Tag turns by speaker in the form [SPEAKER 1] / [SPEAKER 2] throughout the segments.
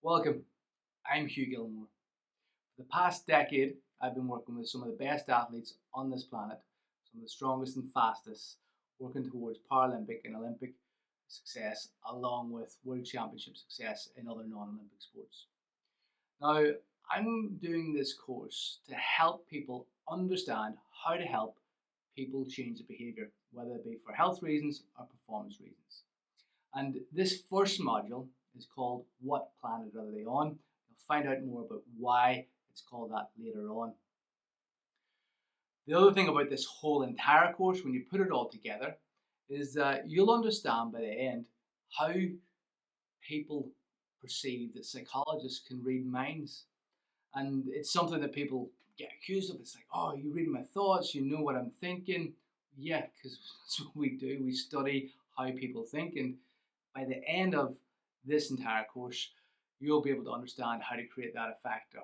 [SPEAKER 1] Welcome, I'm Hugh Gilmore. For the past decade, I've been working with some of the best athletes on this planet, some of the strongest and fastest, working towards Paralympic and Olympic success, along with World Championship success in other non Olympic sports. Now, I'm doing this course to help people understand how to help people change their behavior, whether it be for health reasons or performance reasons. And this first module is called What Planet Are They On? You'll find out more about why it's called that later on. The other thing about this whole entire course, when you put it all together, is that you'll understand by the end how people perceive that psychologists can read minds. And it's something that people get accused of. It's like, oh, you read my thoughts, you know what I'm thinking. Yeah, because that's what we do. We study how people think. And by the end of this entire course, you'll be able to understand how to create that effect or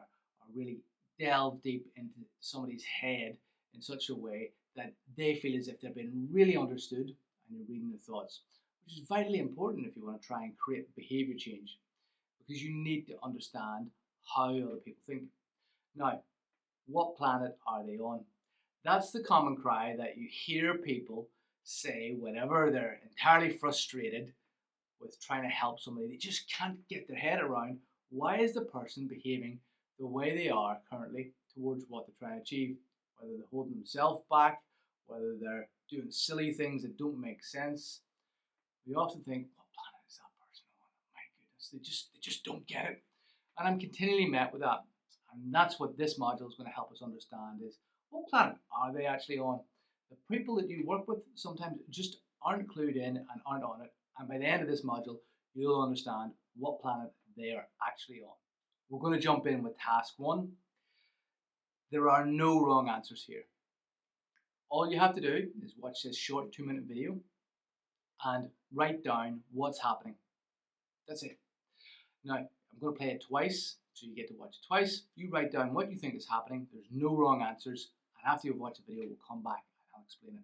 [SPEAKER 1] really delve deep into somebody's head in such a way that they feel as if they've been really understood and you're reading their thoughts, which is vitally important if you want to try and create behavior change, because you need to understand how other people think. Now, what planet are they on? That's the common cry that you hear people say whenever they're entirely frustrated with trying to help somebody. They just can't get their head around why is the person behaving the way they are currently towards what they're trying to achieve, whether they're holding themselves back, whether they're doing silly things that don't make sense. We often think, what planet is that person on? My goodness, they just don't get it. And I'm continually met with that. And that's what this module is going to help us understand is what planet are they actually on? The people that you work with sometimes just aren't clued in and aren't on it. And by the end of this module, you'll understand what planet they are actually on. We're going to jump in with task 1. There are no wrong answers here. All you have to do is watch this short 2-minute video and write down what's happening. That's it. Now, I'm going to play it twice, so you get to watch it twice. You write down what you think is happening. There's no wrong answers. And after you've watched the video, we'll come back and I'll explain it.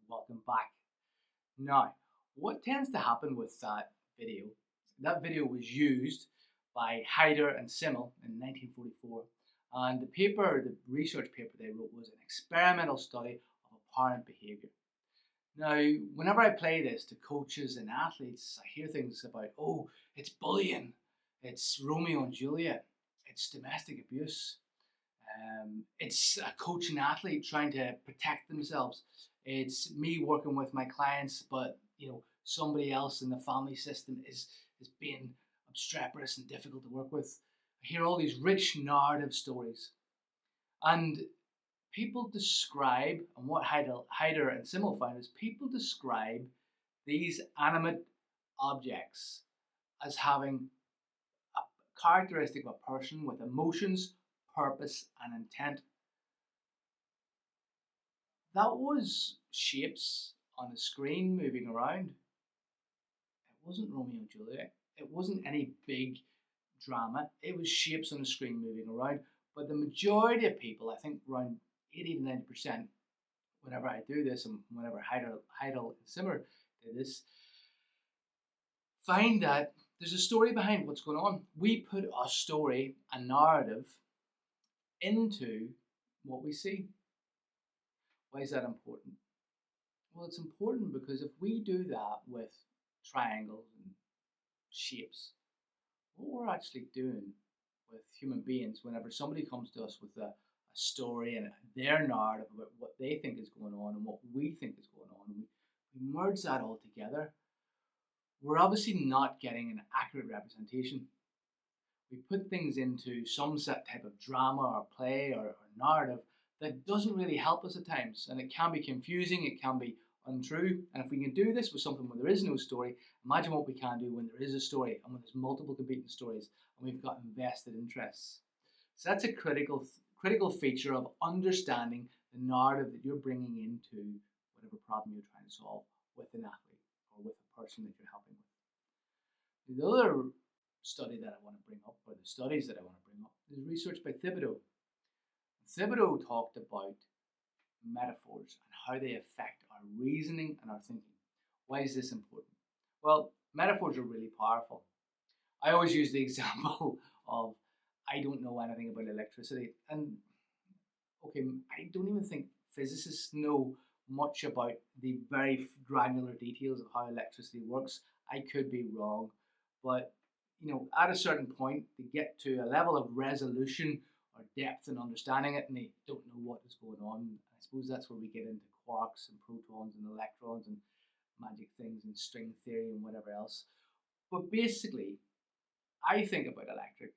[SPEAKER 1] Welcome back. Now, what tends to happen with that video was used by Hyder and Simmel in 1944. And the research paper they wrote was an experimental study of apparent behavior. Now, whenever I play this to coaches and athletes, I hear things about, oh, it's bullying, it's Romeo and Juliet, it's domestic abuse, it's a coach and athlete trying to protect themselves. It's me working with my clients, but somebody else in the family system is being obstreperous and difficult to work with. I hear all these rich narrative stories, and people describe, and what Hyder and Simmel found is people describe these animate objects as having a characteristic of a person with emotions, purpose, and intent. That was shapes on a screen moving around. It wasn't Romeo and Juliet. It wasn't any big drama. It was shapes on a screen moving around. But the majority of people, I think around 80 to 90%, whenever I do this and whenever Heidel and Simmer did this, find that there's a story behind what's going on. We put a story, a narrative, into what we see. Why is that important? Well, it's important because if we do that with triangles and shapes, what we're actually doing with human beings, whenever somebody comes to us with a story and their narrative about what they think is going on and what we think is going on, and we merge that all together, we're obviously not getting an accurate representation. We put things into some set type of drama or play or narrative that doesn't really help us at times, and it can be confusing, it can be untrue. And if we can do this with something where there is no story, imagine what we can do when there is a story and when there's multiple competing stories and we've got invested interests. So that's a critical feature of understanding the narrative that you're bringing into whatever problem you're trying to solve with an athlete or with a person that you're helping with. The other study that I want to bring up, or the studies that I want to bring up, is research by Thibodeau. Thibodeau talked about metaphors and how they affect our reasoning and our thinking. Why is this important? Well, metaphors are really powerful. I always use the example of I don't know anything about electricity, and okay, I don't even think physicists know much about the very granular details of how electricity works. I could be wrong, but at a certain point, they get to a level of resolution or depth in understanding it, and they don't know what is going on. I suppose that's where we get into quarks and protons and electrons and magic things and string theory and whatever else. But basically, I think about electric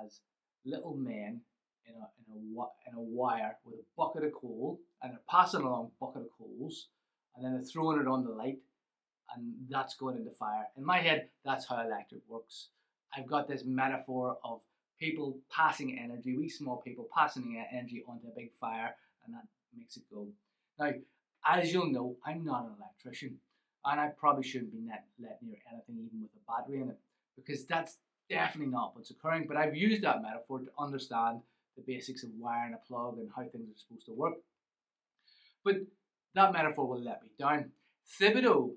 [SPEAKER 1] as little men in a wire with a bucket of coal, and they're passing along a bucket of coals, and then they're throwing it on the light, and that's going into fire. In my head, that's how electric works. I've got this metaphor of people passing energy, we small people passing energy onto a big fire, and that makes it go. Now, as you'll know, I'm not an electrician, and I probably shouldn't be let near anything even with a battery in it, because that's definitely not what's occurring. But I've used that metaphor to understand the basics of wiring a plug and how things are supposed to work. But that metaphor will let me down. Thibodeau,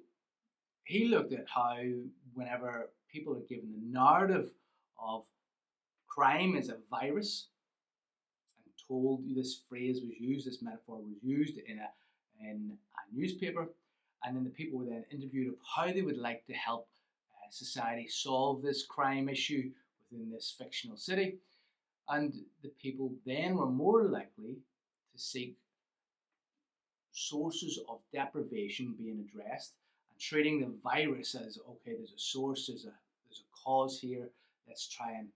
[SPEAKER 1] he looked at how whenever people are given the narrative of crime is a virus, and told this phrase was used, this metaphor was used in a newspaper, and then the people were then interviewed of how they would like to help society solve this crime issue within this fictional city. And the people then were more likely to seek sources of deprivation being addressed and treating the virus as, okay, there's a source, there's a cause here, let's try and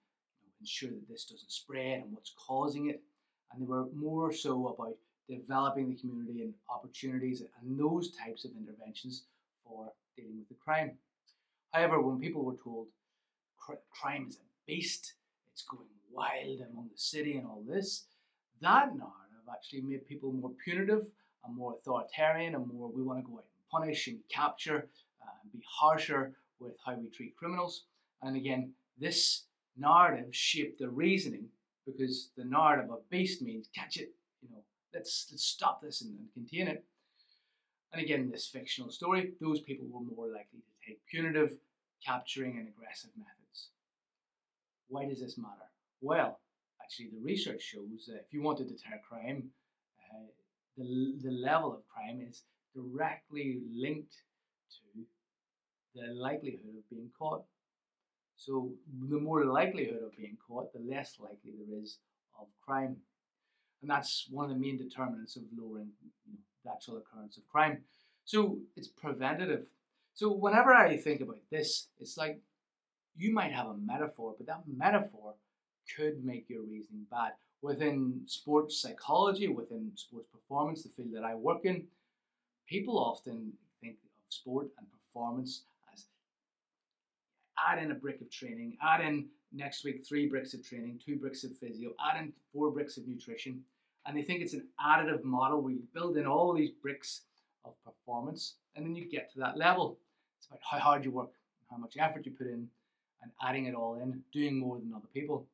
[SPEAKER 1] ensure that this doesn't spread and what's causing it. And they were more so about developing the community and opportunities and those types of interventions for dealing with the crime. However, when people were told crime is a beast, it's going wild among the city and all this, that narrative actually made people more punitive and more authoritarian and more, we want to go out and punish and capture and be harsher with how we treat criminals. And again, this narrative shaped the reasoning, because the narrative of beast means catch it, let's stop this and contain it. And again, this fictional story, those people were more likely to take punitive, capturing, and aggressive methods. Why does this matter? Well, actually, the research shows that if you want to deter crime, uh, the level of crime is directly linked to the likelihood of being caught. So the more likelihood of being caught, the less likely there is of crime. And that's one of the main determinants of lowering the actual occurrence of crime. So it's preventative. So whenever I think about this, it's like you might have a metaphor, but that metaphor could make your reasoning bad. Within sports psychology, within sports performance, the field that I work in, people often think of sport and performance as add in a brick of training, add in next week 3 bricks of training, 2 bricks of physio, add in 4 bricks of nutrition. And they think it's an additive model where you build in all these bricks of performance and then you get to that level. It's about how hard you work, how much effort you put in, and adding it all in, doing more than other people.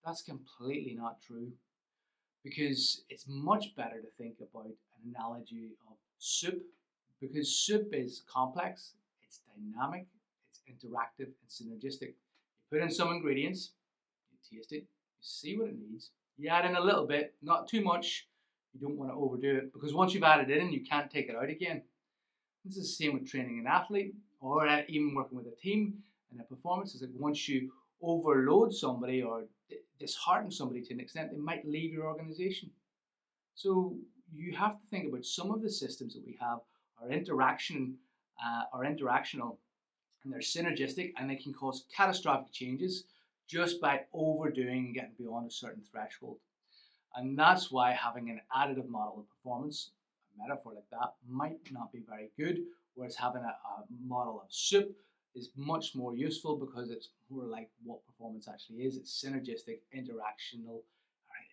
[SPEAKER 1] That's completely not true, because it's much better to think about an analogy of soup, because soup is complex, it's dynamic, it's interactive, and synergistic. You put in some ingredients, you taste it, you see what it needs, you add in a little bit, not too much. You don't want to overdo it, because once you've added it in, you can't take it out again. This is the same with training an athlete, or even working with a team and a performance. It's like once you overload somebody or dishearten somebody to an extent, they might leave your organization. So you have to think about some of the systems that we have are interactional, and they're synergistic, and they can cause catastrophic changes just by overdoing and getting beyond a certain threshold. And that's why having an additive model of performance, a metaphor like that, might not be very good, whereas having a model of soup is much more useful, because it's more like what performance actually is. It's synergistic, interactional,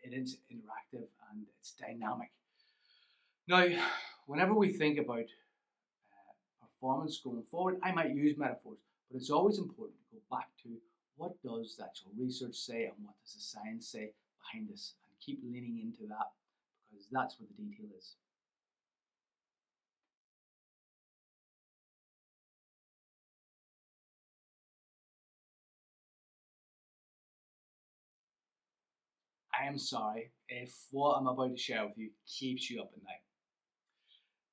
[SPEAKER 1] it is interactive, and it's dynamic. Now, whenever we think about performance going forward, I might use metaphors, but it's always important to go back to what does the actual research say and what does the science say behind this, and keep leaning into that, because that's where the detail is. I am sorry if what I'm about to share with you keeps you up at night.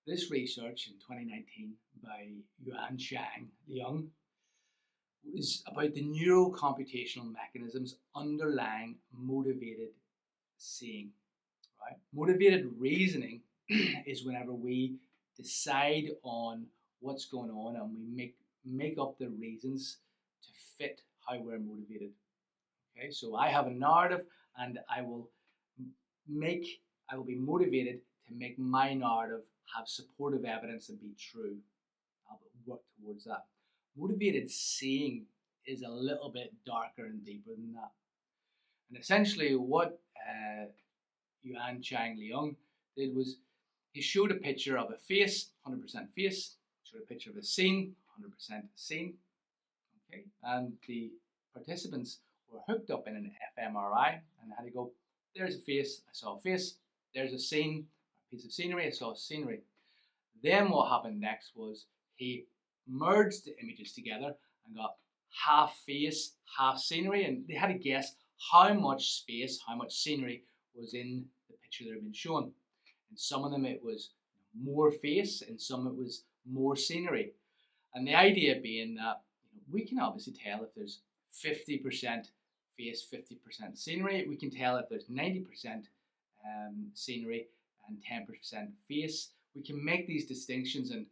[SPEAKER 1] This research in 2019 by Yuan Chang Liang is about the neurocomputational mechanisms underlying motivated seeing. Right? Motivated reasoning is whenever we decide on what's going on and we make up the reasons to fit how we're motivated. Okay, so I have a narrative, and make I will be motivated to make my narrative have supportive evidence and be true. I'll work towards that. Motivated seeing is a little bit darker and deeper than that. And essentially, what Yuan Chang Liang did was he showed a picture of a face, 100% face, showed a picture of a scene, 100% scene. Okay, and the participants were hooked up in an fMRI, and they had to go, there's a face, I saw a face, there's a scene, a piece of scenery, I saw scenery. Then what happened next was he merged the images together and got half face, half scenery, and they had to guess how much space, how much scenery was in the picture that had been shown. In some of them it was more face, in some it was more scenery. And the idea being that we can obviously tell if there's 50% face, 50% scenery. We can tell if there's 90% scenery and 10% face. We can make these distinctions and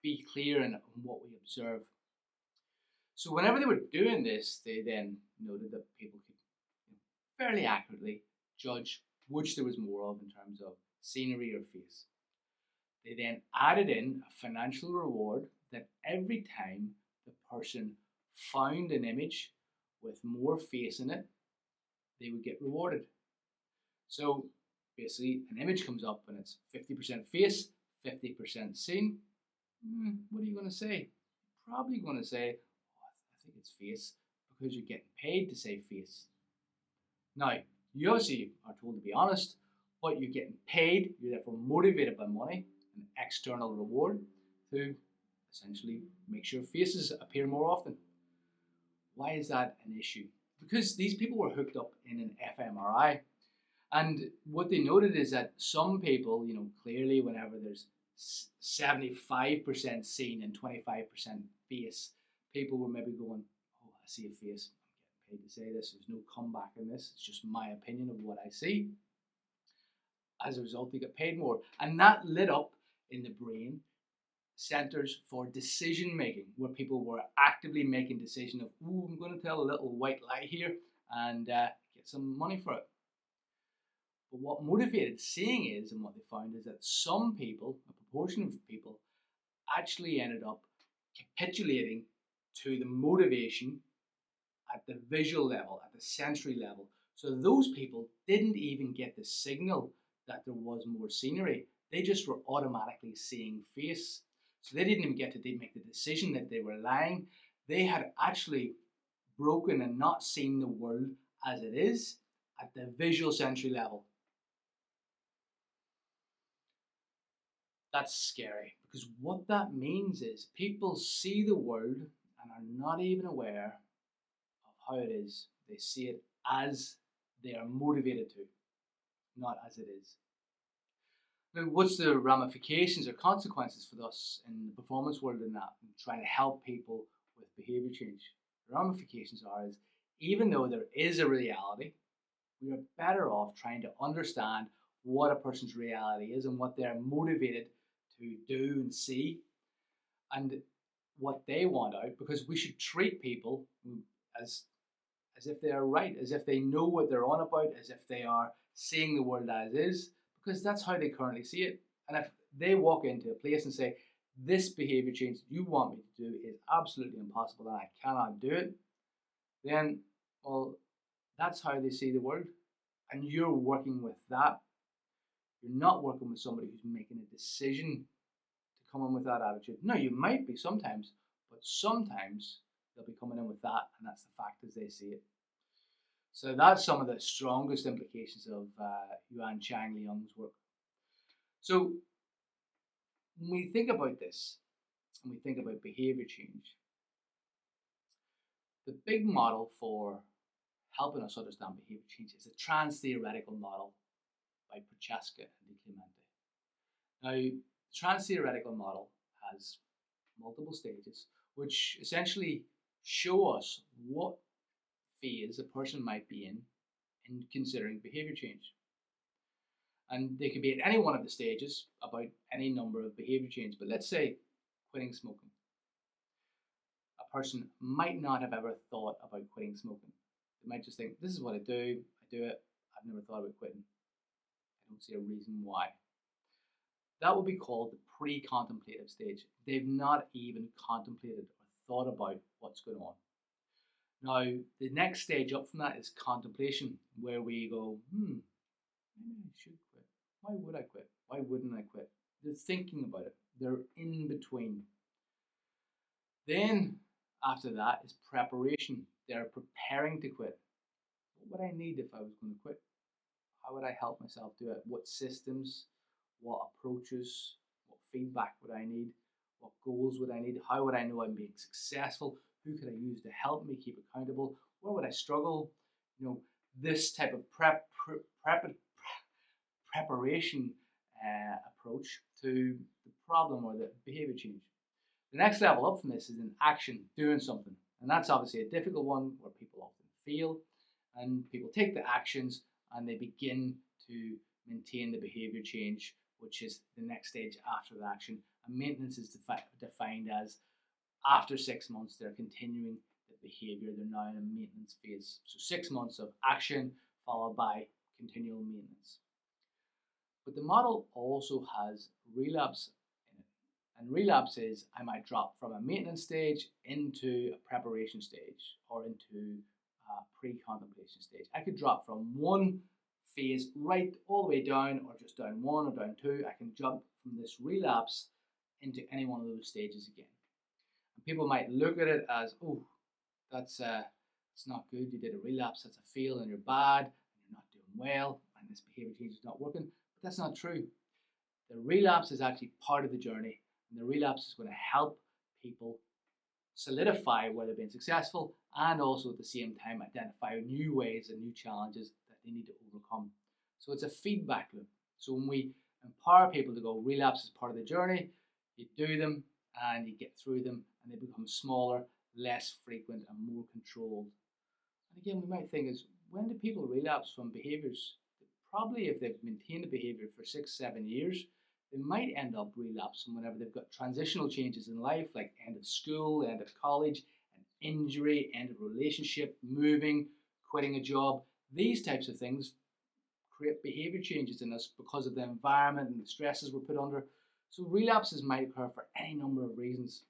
[SPEAKER 1] be clear in what we observe. So whenever they were doing this, they then noted that people could fairly accurately judge which there was more of in terms of scenery or face. They then added in a financial reward that every time the person found an image with more face in it, they would get rewarded. So basically, an image comes up and it's 50% face, 50% scene. What are you going to say? You're probably going to say, oh, I think it's face, because you're getting paid to say face. Now, you obviously are told to be honest, but you're getting paid, you're therefore motivated by money, an external reward, to essentially make sure faces appear more often. Why is that an issue? Because these people were hooked up in an fMRI. And what they noted is that some people, clearly whenever there's 75% seen and 25% face, people were maybe going, oh, I see a face. I'm getting paid to say this. There's no comeback in this. It's just my opinion of what I see. As a result, they get paid more. And that lit up in the brain centers for decision making, where people were actively making decisions of, ooh, I'm going to tell a little white lie here and get some money for it. But what motivated seeing is, and what they found is that some people, a proportion of people, actually ended up capitulating to the motivation at the visual level, at the sensory level. So those people didn't even get the signal that there was more scenery. They just were automatically seeing face. So they didn't even get to make the decision that they were lying. They had actually broken and not seen the world as it is at the visual sensory level. That's scary, because what that means is people see the world and are not even aware of how it is. They see it as they are motivated to, not as it is. Now, what's the ramifications or consequences for us in the performance world in that, and trying to help people with behavior change? The ramifications are is, even though there is a reality, we are better off trying to understand what a person's reality is and what they're motivated to do and see and what they want out, because we should treat people as if they are right, as if they know what they're on about, as if they are seeing the world as is, because that's how they currently see it. And if they walk into a place and say, this behavior change you want me to do is absolutely impossible and I cannot do it, then, well, that's how they see the world. And you're working with that. You're not working with somebody who's making a decision to come in with that attitude. No, you might be sometimes, but sometimes they'll be coming in with that, and that's the fact as they see it. So that's some of the strongest implications of Yuan Chang Liang's work. So when we think about this, and we think about behavior change, the big model for helping us understand behavior change is the trans-theoretical model by Prochaska and Di Clemente. Now, the trans-theoretical model has multiple stages, which essentially show us what phase a person might be in considering behavior change. And they could be at any one of the stages about any number of behavior change. But let's say quitting smoking. A person might not have ever thought about quitting smoking. They might just think, this is what I do it, I've never thought about quitting. I don't see a reason why. That would be called the pre-contemplative stage. They've not even contemplated or thought about what's going on. Now, the next stage up from that is contemplation, where we go, maybe I should quit. Why would I quit? Why wouldn't I quit? They're thinking about it. They're in between. Then, after that is preparation. They're preparing to quit. What would I need if I was going to quit? How would I help myself do it? What systems, what approaches, what feedback would I need? What goals would I need? How would I know I'm being successful? Who could I use to help me keep accountable? Where would I struggle? This type of preparation approach to the problem or the behavior change. The next level up from this is an action, doing something. And that's obviously a difficult one where people often fail and people take the actions and they begin to maintain the behavior change, which is the next stage after the action. And maintenance is defined as after 6 months, they're continuing the behavior. They're now in a maintenance phase. So 6 months of action followed by continual maintenance. But the model also has relapse in it. And relapse is I might drop from a maintenance stage into a preparation stage or into a pre-contemplation stage. I could drop from one phase right all the way down, or just down one or down two. I can jump from this relapse into any one of those stages again. And people might look at it as, oh, that's it's not good. You did a relapse. That's a fail, and you're bad, and you're not doing well, and this behavior change is not working. But that's not true. The relapse is actually part of the journey, and the relapse is going to help people solidify where they've been successful, and also at the same time identify new ways and new challenges that they need to overcome. So it's a feedback loop. So when we empower people to go, relapse is part of the journey, you do them and you get through them, and they become smaller, less frequent, and more controlled. And again, we might think is, when do people relapse from behaviors? Probably if they've maintained a behavior for 6-7 years, they might end up relapsing whenever they've got transitional changes in life, like end of school, end of college, an injury, end of relationship, moving, quitting a job. These types of things create behavior changes in us because of the environment and the stresses we're put under. So relapses might occur for any number of reasons.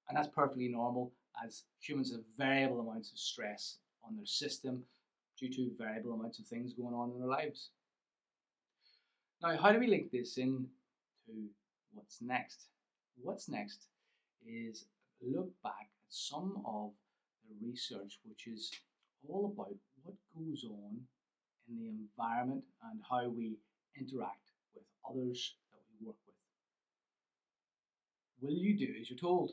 [SPEAKER 1] And that's perfectly normal, as humans have variable amounts of stress on their system due to variable amounts of things going on in their lives. Now, how do we link this in to what's next? What's next is a look back at some of the research which is all about what goes on in the environment and how we interact with others that we work with. Will you do as you're told?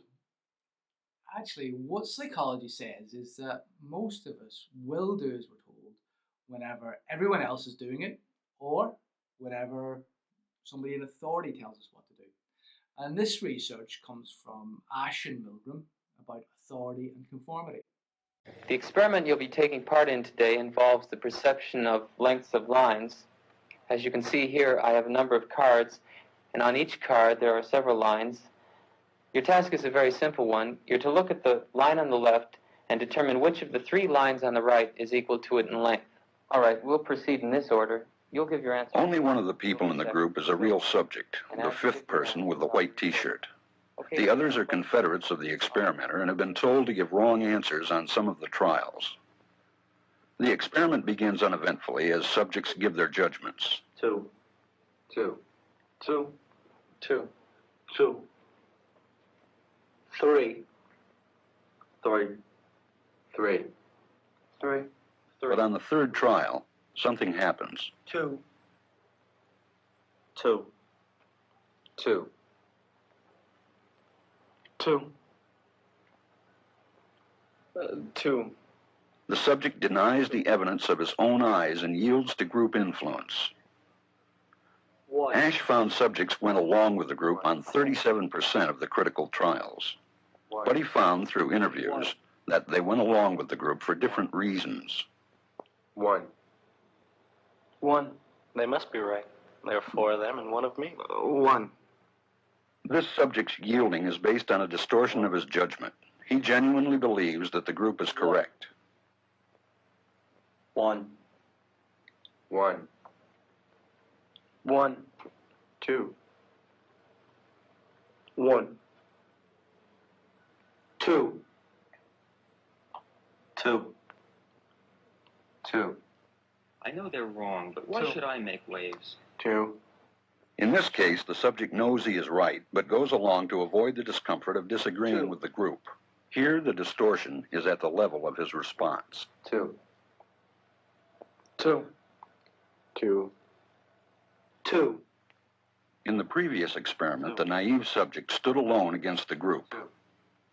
[SPEAKER 1] Actually, what psychology says is that most of us will do as we're told whenever everyone else is doing it, or whenever somebody in authority tells us what to do. And this research comes from Ash and Milgram about authority and conformity.
[SPEAKER 2] The experiment you'll be taking part in today involves the perception of lengths of lines. As you can see here, I have a number of cards, and on each card there are several lines. Your task is a very simple one. You're to look at the line on the left and determine which of the 3 lines on the right is equal to it in length. All right, we'll proceed in this order. You'll give your answer.
[SPEAKER 3] Only one of the people in the group is a real subject, the 5th person with the white T-shirt. The others are confederates of the experimenter and have been told to give wrong answers on some of the trials. The experiment begins uneventfully as subjects give their judgments.
[SPEAKER 4] 2, 2, 2, 2, 2, 3, 3, 3, 3.
[SPEAKER 3] But on the 3rd trial, something happens.
[SPEAKER 4] 2, 2, 2, 2, 2.
[SPEAKER 3] The subject denies the evidence of his own eyes and yields to group influence.
[SPEAKER 4] 1.
[SPEAKER 3] Ash found subjects went along with the group on 37% of the critical trials. But he found through interviews that they went along with the group for different reasons.
[SPEAKER 4] 1. They must be right. There are 4 of them and 1 of me. 1.
[SPEAKER 3] This subject's yielding is based on a distortion of his judgment. He genuinely believes that the group is correct.
[SPEAKER 4] 1. 1. 1. 2. 1. 2. 2. 2.
[SPEAKER 5] I know they're wrong, but why should I make waves?
[SPEAKER 4] 2.
[SPEAKER 3] In this case, the subject knows he is right, but goes along to avoid the discomfort of disagreeing with the group. Here, the distortion is at the level of his response.
[SPEAKER 4] 2. 2. 2. 2.
[SPEAKER 3] In the previous experiment, the naive subject stood alone against the group.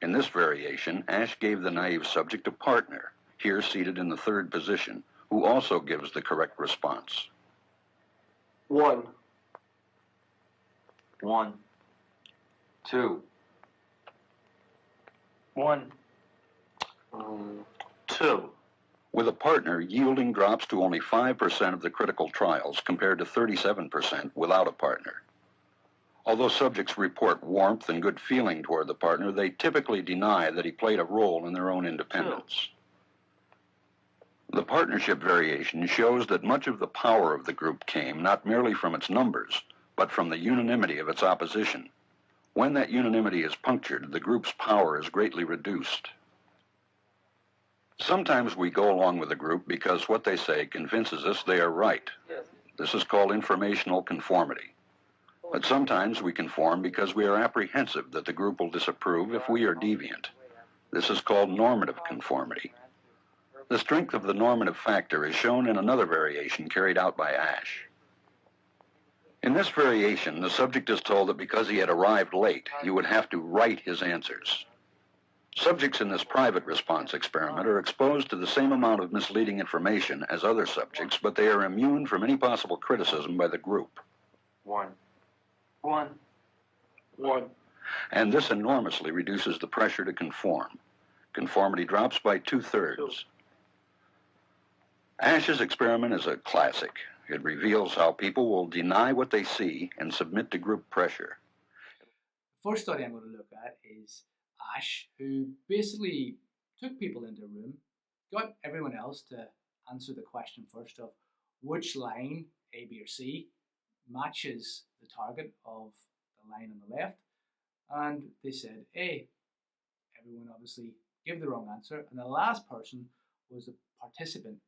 [SPEAKER 3] In this variation, Ash gave the naive subject a partner, here seated in the 3rd position, who also gives the correct response.
[SPEAKER 4] 1. 1. 2. 1. 2.
[SPEAKER 3] With a partner, yielding drops to only 5% of the critical trials compared to 37% without a partner. Although subjects report warmth and good feeling toward the partner, they typically deny that he played a role in their own independence. The partnership variation shows that much of the power of the group came not merely from its numbers, but from the unanimity of its opposition. When that unanimity is punctured, the group's power is greatly reduced. Sometimes we go along with the group because what they say convinces us they are right. This is called informational conformity. But sometimes we conform because we are apprehensive that the group will disapprove if we are deviant. This is called normative conformity. The strength of the normative factor is shown in another variation carried out by Ash. In this variation, the subject is told that because he had arrived late, he would have to write his answers. Subjects in this private response experiment are exposed to the same amount of misleading information as other subjects, but they are immune from any possible criticism by the group.
[SPEAKER 5] One.
[SPEAKER 3] And this enormously reduces the pressure to conform. Conformity drops by 2/3. Ash's experiment is a classic. It reveals how people will deny what they see and submit to group pressure.
[SPEAKER 1] The first study I'm going to look at is Ash, who basically took people into a room, got everyone else to answer the question first of which line, A, B, or C, matches the target of the line on the left, and they said A. Everyone obviously gave the wrong answer, and the last person was the participant,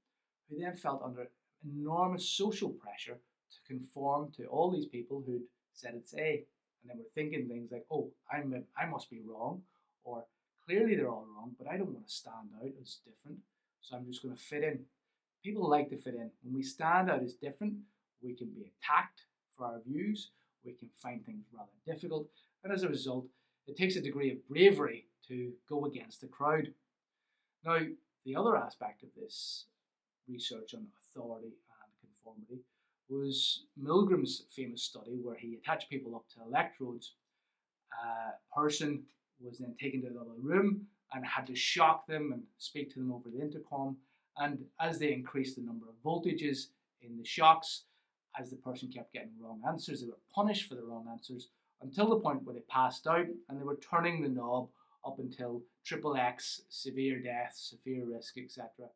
[SPEAKER 1] who then felt under enormous social pressure to conform to all these people who'd said it's A, and then were thinking things like, "Oh, I must be wrong," or "Clearly they're all wrong, but I don't want to stand out as different, so I'm just going to fit in." People like to fit in. When we stand out as different, we can be attacked for our views. We can find things rather difficult, and as a result, it takes a degree of bravery to go against the crowd. Now, the other aspect of this research on authority and conformity was Milgram's famous study where he attached people up to electrodes. A person was then taken to another room and had to shock them and speak to them over the intercom. And as they increased the number of voltages in the shocks, as the person kept getting wrong answers, they were punished for the wrong answers until the point where they passed out and they were turning the knob up until XXX, severe death, severe risk, etc.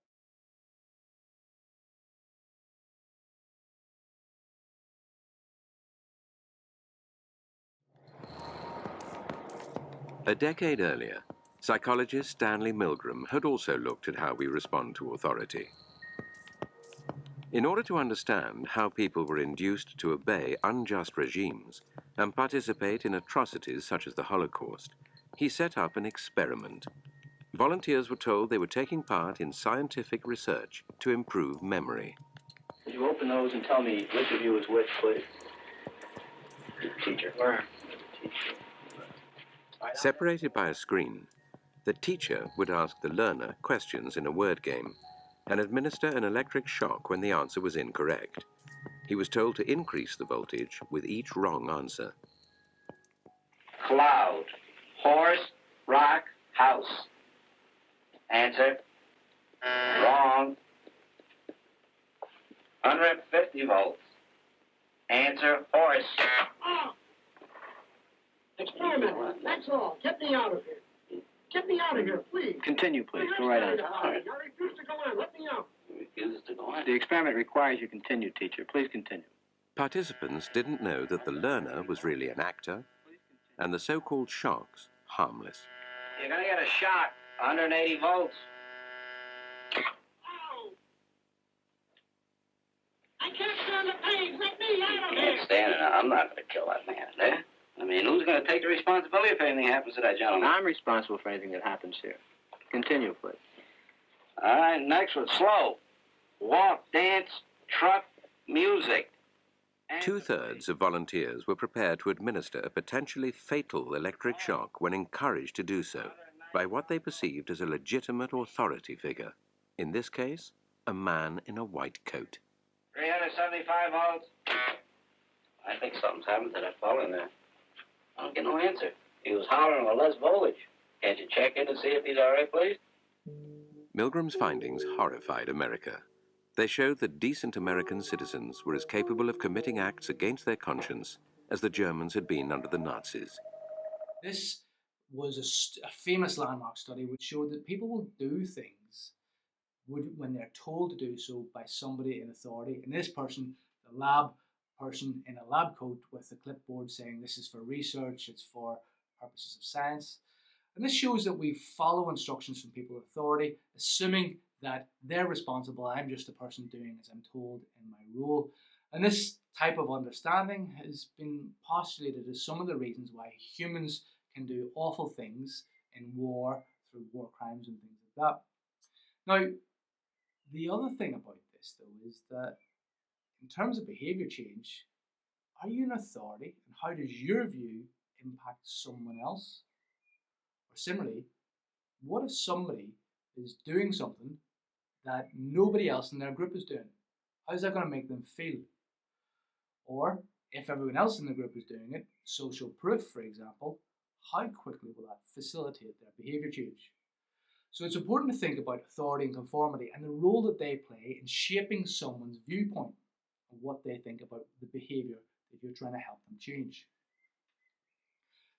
[SPEAKER 6] A decade earlier, psychologist Stanley Milgram had also looked at how we respond to authority. In order to understand how people were induced to obey unjust regimes and participate in atrocities such as the Holocaust, he set up an experiment. Volunteers were told they were taking part in scientific research to improve memory.
[SPEAKER 7] Would you open those and tell me which of you is which, please? Teacher. Where? Teacher.
[SPEAKER 6] Separated by a screen, the teacher would ask the learner questions in a word game and administer an electric shock when the answer was incorrect. He was told to increase the voltage with each wrong answer.
[SPEAKER 7] Cloud. Horse. Rock. House. Answer. Wrong. 150 volts. Answer. Horse.
[SPEAKER 8] Experiment. That's all. Get me out of here. Get me out of here, please.
[SPEAKER 7] Continue, please. Go right on.
[SPEAKER 8] I refuse to go on. Let me out.
[SPEAKER 7] Refuses to go on. The experiment requires you continue, teacher. Please continue.
[SPEAKER 6] Participants didn't know that the learner was really an actor and the so-called shocks harmless.
[SPEAKER 7] You're going to get a shock. 180 volts.
[SPEAKER 8] Ow! I can't stand the pain. Let me out of
[SPEAKER 7] You
[SPEAKER 8] here.
[SPEAKER 7] can't stand it. I'm not going to kill that man there. I mean, who's going to take the responsibility if anything happens to that gentleman? I'm responsible for anything that happens here. Continue, please. All right, next one. Slow. Walk, dance, truck, music. And
[SPEAKER 6] 2/3 of volunteers were prepared to administer a potentially fatal electric shock when encouraged to do so by what they perceived as a legitimate authority figure. In this case, a man in a white coat.
[SPEAKER 7] 375 volts. I think something's happened to that fellow in there. I don't get no answer. He was hollering for less voltage. Can't you check in and see if he's all right, please?
[SPEAKER 6] Milgram's findings horrified America. They showed that decent American citizens were as capable of committing acts against their conscience as the Germans had been under the Nazis.
[SPEAKER 1] This was a famous landmark study which showed that people will do things when they're told to do so by somebody in authority. And this person, the lab person in a lab coat with a clipboard saying this is for research, it's for purposes of science. And this shows that we follow instructions from people with authority, assuming that they're responsible. I'm just a person doing as I'm told in my role. And this type of understanding has been postulated as some of the reasons why humans can do awful things in war through war crimes and things like that. Now, the other thing about this, though, is that in terms of behavior change, are you an authority and how does your view impact someone else? Or similarly, what if somebody is doing something that nobody else in their group is doing? How's that going to make them feel? Or if everyone else in the group is doing it, social proof, for example, how quickly will that facilitate their behavior change? So it's important to think about authority and conformity and the role that they play in shaping someone's viewpoint of what they think about the behavior that you're trying to help them change.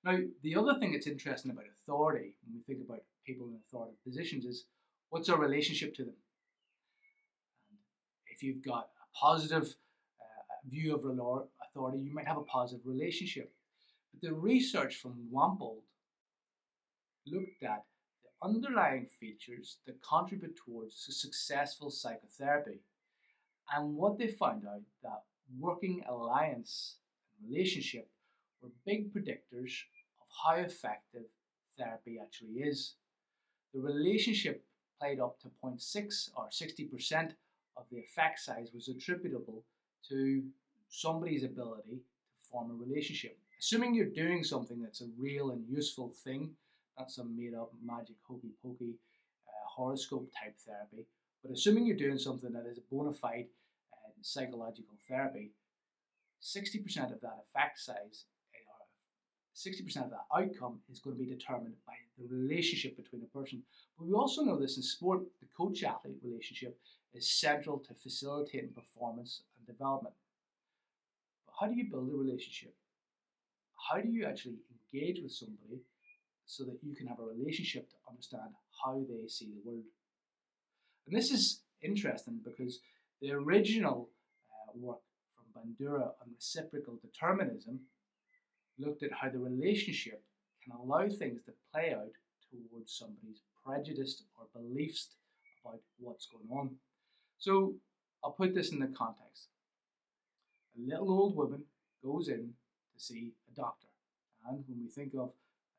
[SPEAKER 1] Now, the other thing that's interesting about authority, when we think about people in authoritative positions, is what's our relationship to them? And if you've got a positive view of authority, you might have a positive relationship. But the research from Wampold looked at the underlying features that contribute towards a successful psychotherapy. And what they found out that working alliance and relationship were big predictors of how effective therapy actually is. The relationship played up to 0.6 or 60% of the effect size was attributable to somebody's ability to form a relationship. Assuming you're doing something that's a real and useful thing, not some made up magic hokey pokey horoscope type therapy, but assuming you're doing something that is a bona fide psychological therapy, 60% of that effect size, or 60% of that outcome is going to be determined by the relationship between a person. But we also know this in sport, the coach-athlete relationship is central to facilitating performance and development. But how do you build a relationship? How do you actually engage with somebody so that you can have a relationship to understand how they see the world? And this is interesting because the original work from Bandura on reciprocal determinism looked at how the relationship can allow things to play out towards somebody's prejudice or beliefs about what's going on. So I'll put this in the context. A little old woman goes in to see a doctor. And when we think of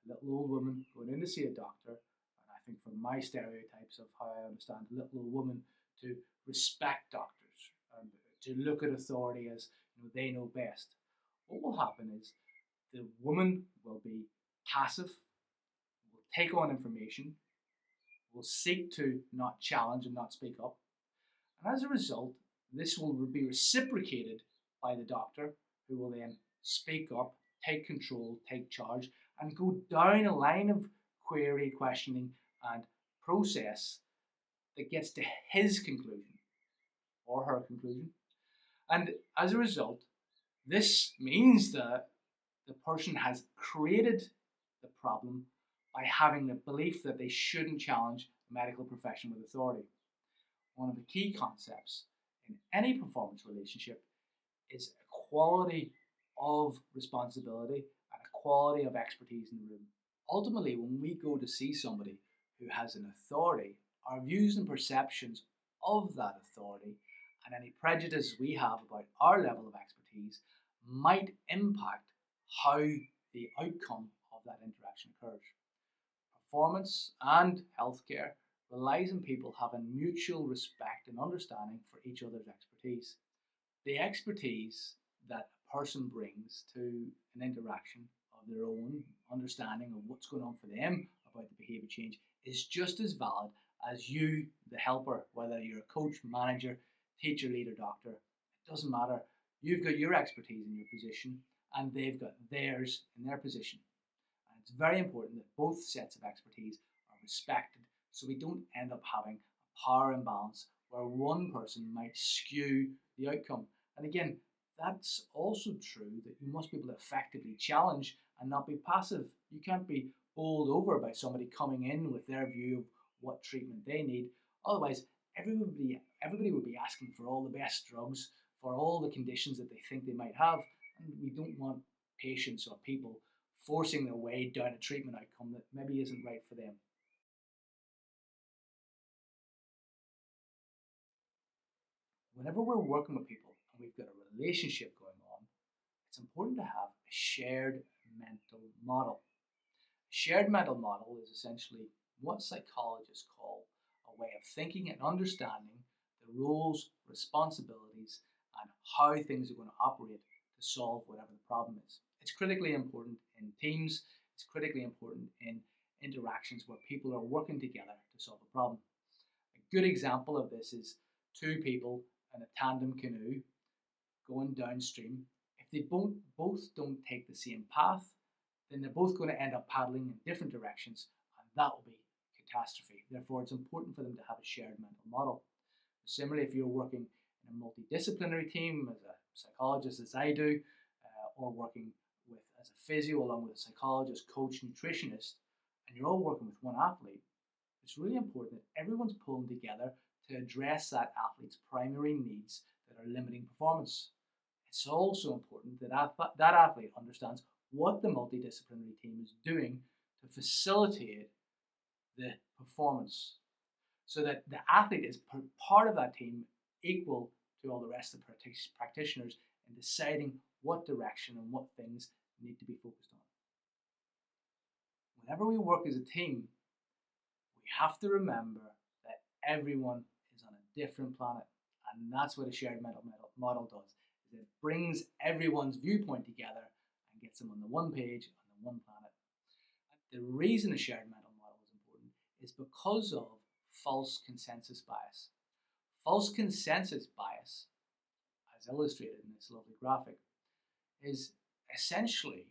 [SPEAKER 1] a little old woman going in to see a doctor, and I think from my stereotypes of how I understand a little old woman to respect doctors and to look at authority as they know best, what will happen is the woman will be passive, will take on information, will seek to not challenge and not speak up. And as a result, this will be reciprocated by the doctor, who will then speak up, take control, take charge, and go down a line of query, questioning, and process that gets to his conclusion or her conclusion. And as a result, this means that the person has created the problem by having the belief that they shouldn't challenge the medical profession with authority. One of the key concepts in any performance relationship is equality of responsibility and equality of expertise in the room. Ultimately, when we go to see somebody who has an authority, our views and perceptions of that authority and any prejudice we have about our level of expertise might impact how the outcome of that interaction occurs. Performance and healthcare relies on people having mutual respect and understanding for each other's expertise. The expertise that a person brings to an interaction of their own understanding of what's going on for them about the behavior change is just as valid as you, the helper, whether you're a coach, manager, teacher, leader, doctor. It doesn't matter. You've got your expertise in your position and they've got theirs in their position. And it's very important that both sets of expertise are respected so we don't end up having a power imbalance where one person might skew the outcome. And again, that's also true that you must be able to effectively challenge and not be passive. You can't be bowled over by somebody coming in with their view of what treatment they need. Otherwise, everybody would be asking for all the best drugs for all the conditions that they think they might have. And we don't want patients or people forcing their way down a treatment outcome that maybe isn't right for them. Whenever we're working with people and we've got a relationship going on, it's important to have a shared mental model. A shared mental model is essentially what psychologists call a way of thinking and understanding the roles, responsibilities, and how things are going to operate to solve whatever the problem is. It's critically important in teams, it's critically important in interactions where people are working together to solve a problem. A good example of this is two people in a tandem canoe going downstream. If they both don't take the same path, then they're both going to end up paddling in different directions, and that will be catastrophe. Therefore, it's important for them to have a shared mental model. Similarly, if you're working in a multidisciplinary team as a psychologist, as I do, or working with as a physio along with a psychologist, coach, nutritionist, and you're all working with one athlete, it's really important that everyone's pulling together to address that athlete's primary needs that are limiting performance. It's also important that that athlete understands what the multidisciplinary team is doing to facilitate the performance, so that the athlete is part of that team, equal to all the rest of the practitioners in deciding what direction and what things need to be focused on. Whenever we work as a team, we have to remember that everyone is on a different planet, and that's what a shared mental model does. Is it brings everyone's viewpoint together and gets them on the one page on the one planet. The reason a shared mental model is important is because of false consensus bias. False consensus bias, as illustrated in this lovely graphic, is essentially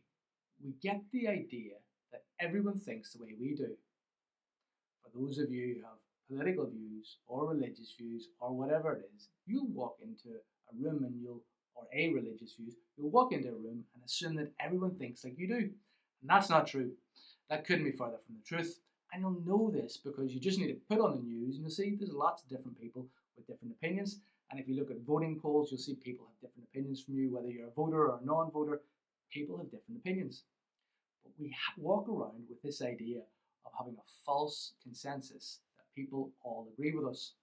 [SPEAKER 1] we get the idea that everyone thinks the way we do. For those of you who have political views or religious views or whatever it is, you'll walk into a room and or a religious views, you'll walk into a room and assume that everyone thinks like you do. And that's not true. That couldn't be further from the truth. And you'll know this because you just need to put on the news and you'll see there's lots of different people with different opinions. And if you look at voting polls, you'll see people have different opinions from you, whether you're a voter or a non-voter, people have different opinions. But we walk around with this idea of having a false consensus that people all agree with us.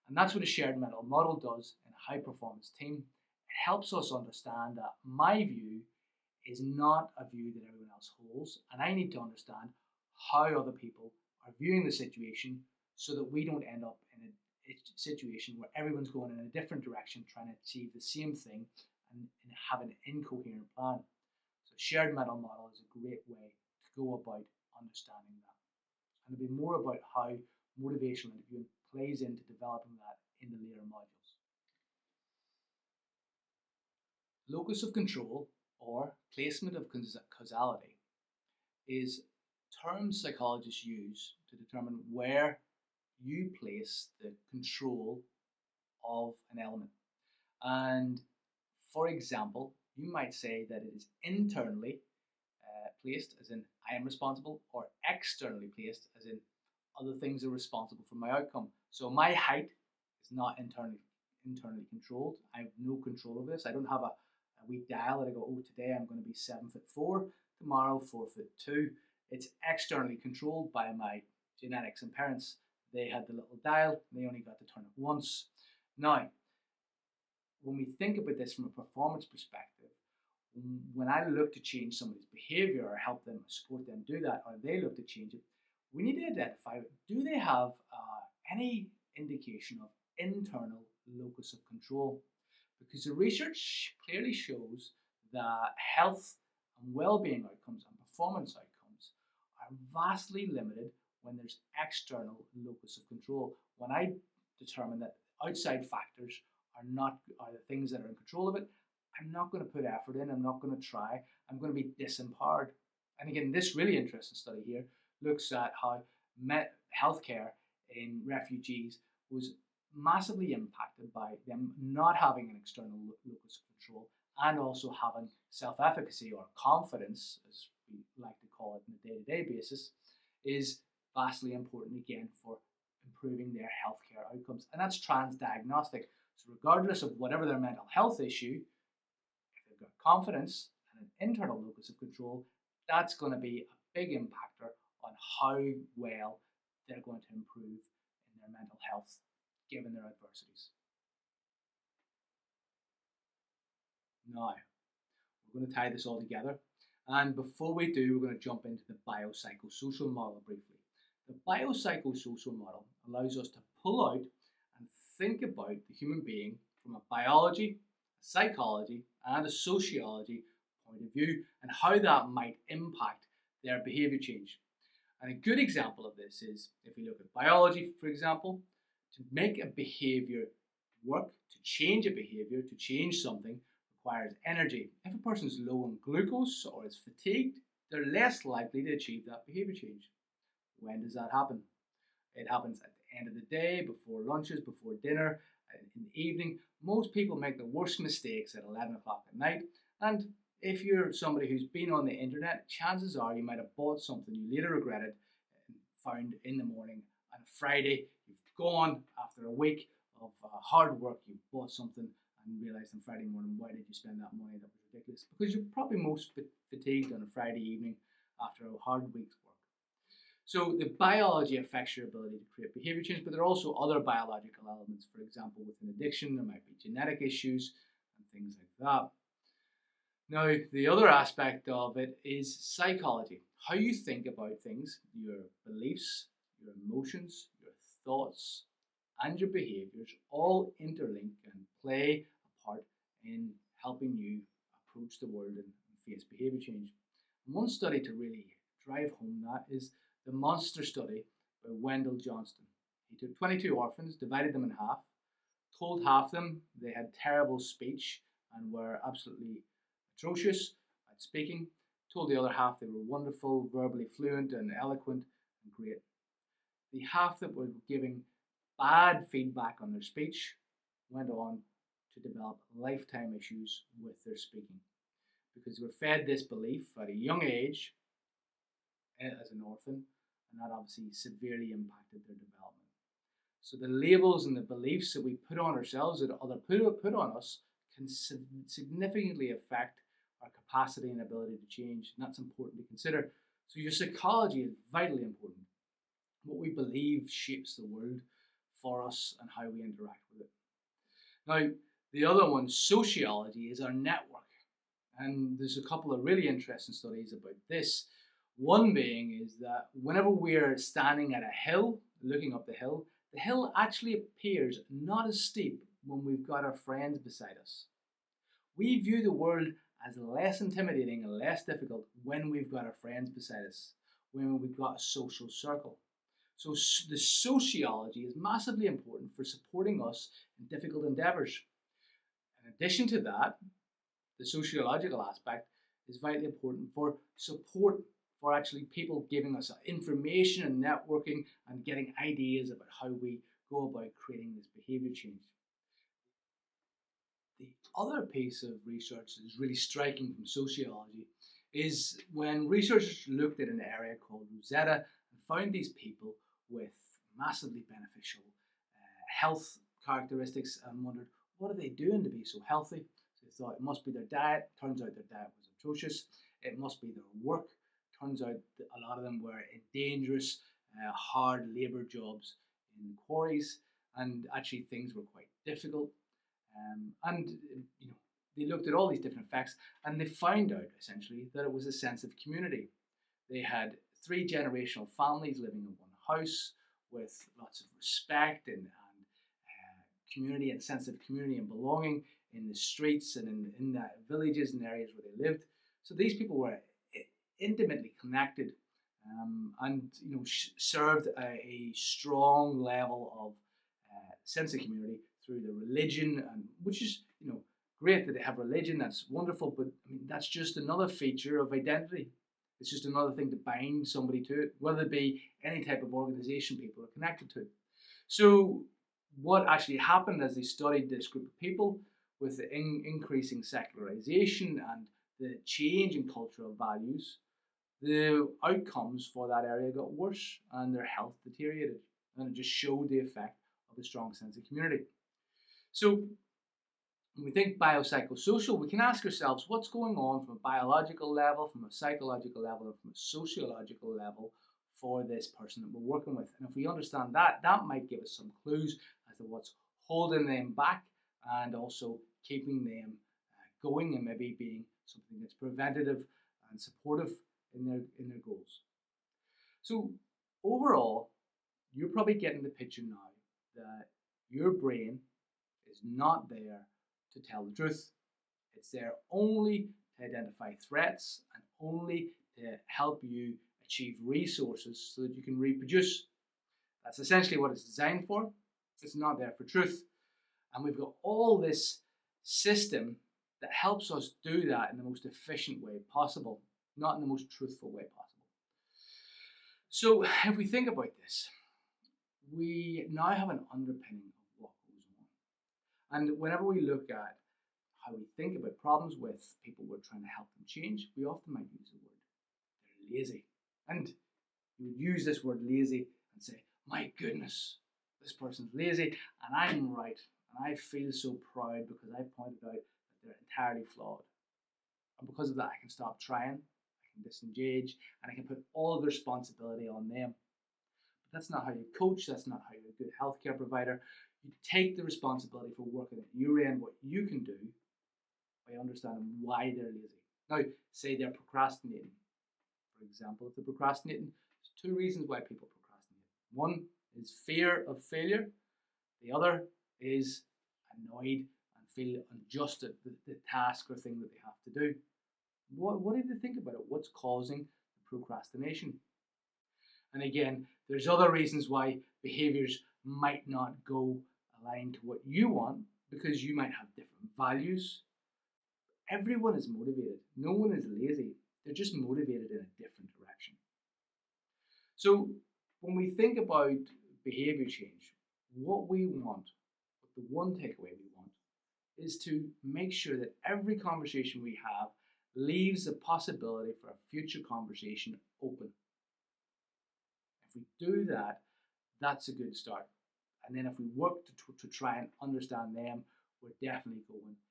[SPEAKER 1] And that's what a shared mental model does in a high performance team. It helps us understand that my view is not a view that everyone else holds, and I need to understand how other people are viewing the situation so that we don't end up in a situation where everyone's going in a different direction trying to achieve the same thing and have an incoherent plan. So shared mental model is a great way to go about understanding that. And it'll be more about how motivational interviewing plays into developing that in the later modules. Locus of control, or placement of causality, is terms psychologists use to determine where you place the control of an element. And for example, you might say that it is internally placed, as in I am responsible, or externally placed, as in other things are responsible for my outcome. So my height is not internally controlled. I have no control of this. I don't have a wee dial that I go, oh, today I'm going to be 7'4", tomorrow 4'2". It's externally controlled by my genetics and parents. They had the little dial, they only got to turn it once. Now, when we think about this from a performance perspective, when I look to change somebody's behavior or help them, support them do that, or they look to change it, we need to identify, do they have any indication of internal locus of control? Because the research clearly shows that health and well-being outcomes and performance outcomes are vastly limited when there's external locus of control. When I determine that outside factors are the things that are in control of it, I'm not going to put effort in, I'm not going to try, I'm going to be disempowered. And again, this really interesting study here looks at how healthcare in refugees was massively impacted by them not having an external locus of control and also having self-efficacy, or confidence, as we like to call it on a day-to-day basis, is vastly important again for improving their healthcare outcomes. And that's transdiagnostic. So regardless of whatever their mental health issue, if they've got confidence and an internal locus of control, that's going to be a big impactor on how well they're going to improve in their mental health given their adversities. Now, we're going to tie this all together. And before we do, we're going to jump into the biopsychosocial model briefly. The biopsychosocial model allows us to pull out and think about the human being from a biology, a psychology, and a sociology point of view, and how that might impact their behavior change. And a good example of this is if we look at biology, for example, to make a behavior work, to change a behavior, to change something requires energy. If a person is low on glucose or is fatigued, they're less likely to achieve that behavior change. When does that happen? It happens at the end of the day, before lunches, before dinner, in the evening. Most people make the worst mistakes at 11 o'clock at night. And if you're somebody who's been on the internet, chances are you might have bought something you later regretted and found in the morning. On a Friday, you've gone after a week of hard work, you bought something and realized on Friday morning, why did you spend that money? That was ridiculous. Because you're probably most fatigued on a Friday evening after a hard week's work. So the biology affects your ability to create behavior change, but there are also other biological elements. For example, within addiction, there might be genetic issues and things like that. Now, the other aspect of it is psychology. How you think about things, your beliefs, your emotions, your thoughts, and your behaviors all interlink and play a part in helping you approach the world and face behavior change. And one study to really drive home that is the Monster Study by Wendell Johnston. He took 22 orphans, divided them in half, told half of them they had terrible speech and were absolutely atrocious at speaking, told the other half they were wonderful, verbally fluent and eloquent and great. The half that were giving bad feedback on their speech went on to develop lifetime issues with their speaking because they were fed this belief at a young age as an orphan, and that obviously severely impacted their development. So the labels and the beliefs that we put on ourselves, that other put on us, can significantly affect our capacity and ability to change, and that's important to consider. So your psychology is vitally important. What we believe shapes the world for us and how we interact with it. Now, the other one, sociology, is our network. And there's a couple of really interesting studies about this. One being is that whenever we're standing at a hill, looking up the hill actually appears not as steep when we've got our friends beside us. We view the world as less intimidating and less difficult when we've got our friends beside us, when we've got a social circle. So the sociology is massively important for supporting us in difficult endeavors. In addition to that, the sociological aspect is vitally important for support, for actually people giving us information and networking and getting ideas about how we go about creating this behavior change. The other piece of research that is really striking from sociology is when researchers looked at an area called Rosetta and found these people with massively beneficial health characteristics and wondered, what are they doing to be so healthy? So they thought it must be their diet. Turns out their diet was atrocious. It must be their work. Turns out that a lot of them were in dangerous, hard labour jobs in quarries, and actually things were quite difficult. They looked at all these different effects, and they found out essentially that it was a sense of community. They had 3 generational families living in one house with lots of respect and community and sense of community and belonging in the streets and in the villages and areas where they lived. So these people were intimately connected and served a strong level of sense of community through the religion, and which is great that they have religion. That's wonderful, but that's just another feature of identity. It's just another thing to bind somebody to it, whether it be any type of organization people are connected to. So what actually happened as they studied this group of people with the increasing secularization and the change in cultural values, the outcomes for that area got worse and their health deteriorated. And it just showed the effect of a strong sense of community. So when we think biopsychosocial, we can ask ourselves what's going on from a biological level, from a psychological level, and from a sociological level for this person that we're working with. And if we understand that, that might give us some clues as to what's holding them back and also keeping them going and maybe being something that's preventative and supportive in their goals. So overall, you're probably getting the picture now that your brain is not there to tell the truth. It's there only to identify threats and only to help you achieve resources so that you can reproduce. That's essentially what it's designed for. It's not there for truth. And we've got all this system that helps us do that in the most efficient way possible, not in the most truthful way possible. So if we think about this, we now have an underpinning of what goes on. And whenever we look at how we think about problems with people we're trying to help them change, we often might use the word, they're lazy. And you would use this word lazy and say, my goodness, this person's lazy and I'm right. And I feel so proud because I pointed out that they're entirely flawed. And because of that, I can stop trying, I can disengage, and I can put all of the responsibility on them. But that's not how you coach, that's not how you're a good healthcare provider. You take the responsibility for working at your end, what you can do, by understanding why they're lazy. Now, say they're procrastinating. For example, if they're procrastinating, there's two reasons why people procrastinate. One is fear of failure. The other is annoyed and feel unjust at the task or thing that they have to do. What do they think about it? What's causing the procrastination? And again, there's other reasons why behaviors might not go aligned to what you want, because you might have different values. Everyone is motivated. No one is lazy. They're just motivated in a different direction. So when we think about behavior change, what we want, the one takeaway we want, is to make sure that every conversation we have leaves the possibility for a future conversation open. If we do that, that's a good start. And then if we work to try and understand them, we're definitely going in the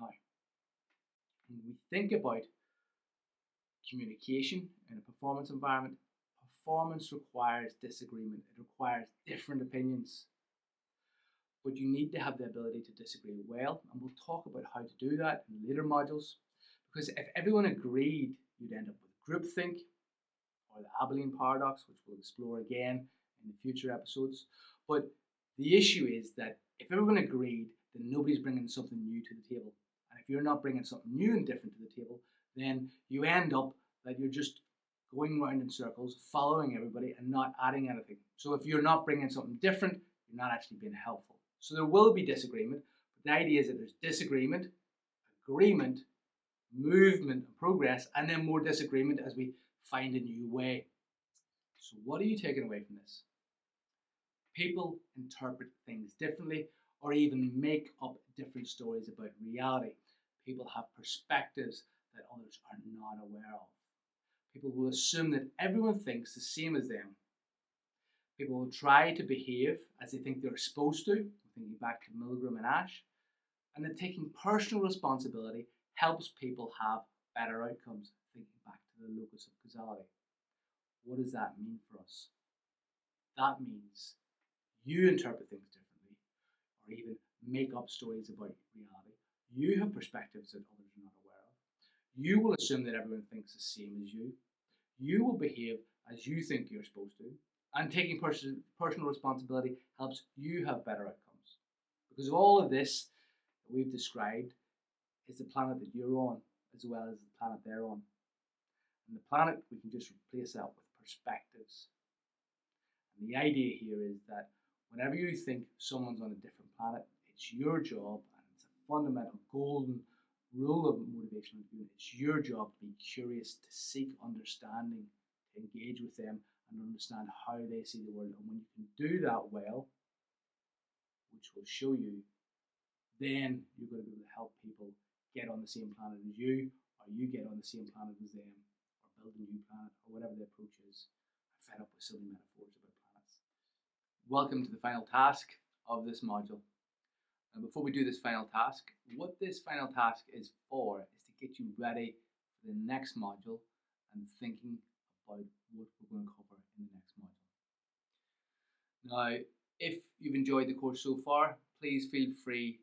[SPEAKER 1] right way. Now, when we think about communication in a performance environment, performance requires disagreement. It requires different opinions. But you need to have the ability to disagree well, and we'll talk about how to do that in later modules. Because if everyone agreed, you'd end up with groupthink, or the Abilene paradox, which we'll explore again in the future episodes. But the issue is that if everyone agreed, then nobody's bringing something new to the table. And if you're not bringing something new and different to the table, then you end up that you're just going round in circles, following everybody and not adding anything. So if you're not bringing something different, you're not actually being helpful. So there will be disagreement, but the idea is that there's disagreement, agreement, movement and progress, and then more disagreement as we find a new way. So what are you taking away from this? People interpret things differently or even make up different stories about reality. People have perspectives that others are not aware of. People will assume that everyone thinks the same as them. People will try to behave as they think they're supposed to, thinking back to Milgram and Ash, and that taking personal responsibility helps people have better outcomes, thinking back to the locus of causality. What does that mean for us? That means you interpret things differently, or even make up stories about reality. You have perspectives that others are not aware of. You will assume that everyone thinks the same as you. You will behave as you think you're supposed to. And taking personal responsibility helps you have better outcomes. Because of all of this that we've described is the planet that you're on, as well as the planet they're on. And the planet, we can just replace that with perspectives. And the idea here is that whenever you think someone's on a different planet, it's your job, and it's a fundamental golden rule of motivational interviewing, it's your job to be curious, to seek understanding, to engage with them and understand how they see the world. And when you can do that well, which will show you, then you're going to be able to help people get on the same planet as you, or you get on the same planet as them, or build a new planet, or whatever the approach is. I'm fed up with silly metaphors about planets. Welcome to the final task of this module. And before we do this final task, what this final task is for is to get you ready for the next module and thinking about what we're going to cover in the next module. Now, if you've enjoyed the course so far, please feel free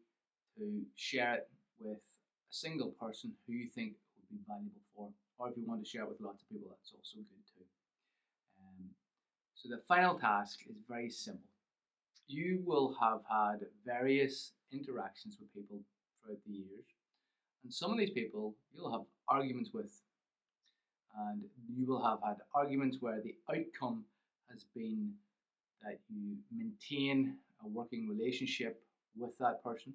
[SPEAKER 1] to share it with a single person who you think would be valuable for, or if you want to share it with lots of people, that's also good too. So the final task is very simple. You will have had various interactions with people throughout the years, and some of these people you'll have arguments with. And you will have had arguments where the outcome has been that you maintain a working relationship with that person,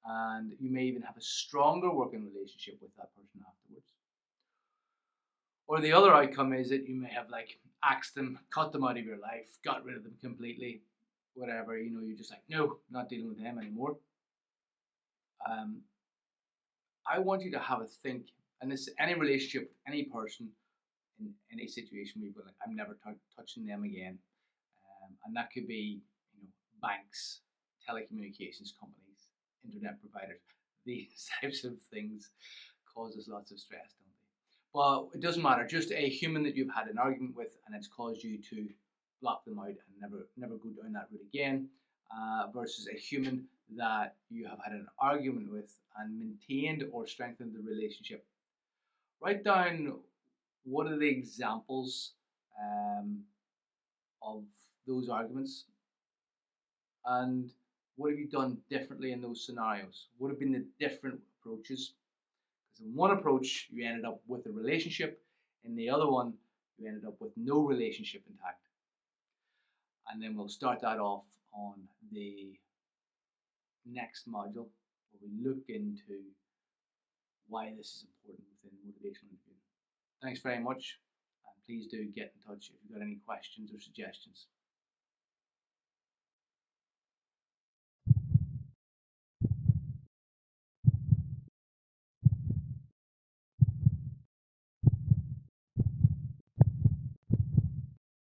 [SPEAKER 1] and you may even have a stronger working relationship with that person afterwards. Or the other outcome is that you may have like axed them, cut them out of your life, got rid of them completely, whatever. You're just like, no, not dealing with them anymore. I want you to have a think, and this any relationship with any person in any situation where you go like, I'm never touching them again, and that could be banks, telecommunications companies, internet providers. These types of things cause us lots of stress, don't they? But it doesn't matter. Just a human that you've had an argument with and it's caused you to block them out and never go down that route again, versus a human that you have had an argument with and maintained or strengthened the relationship. Write down what are the examples of those arguments, and what have you done differently in those scenarios? What have been the different approaches? Because in one approach, you ended up with a relationship. In the other one, you ended up with no relationship intact. And then we'll start that off on the next module, where we look into why this is important within motivational interviewing. Thanks very much, and please do get in touch if you've got any questions or suggestions.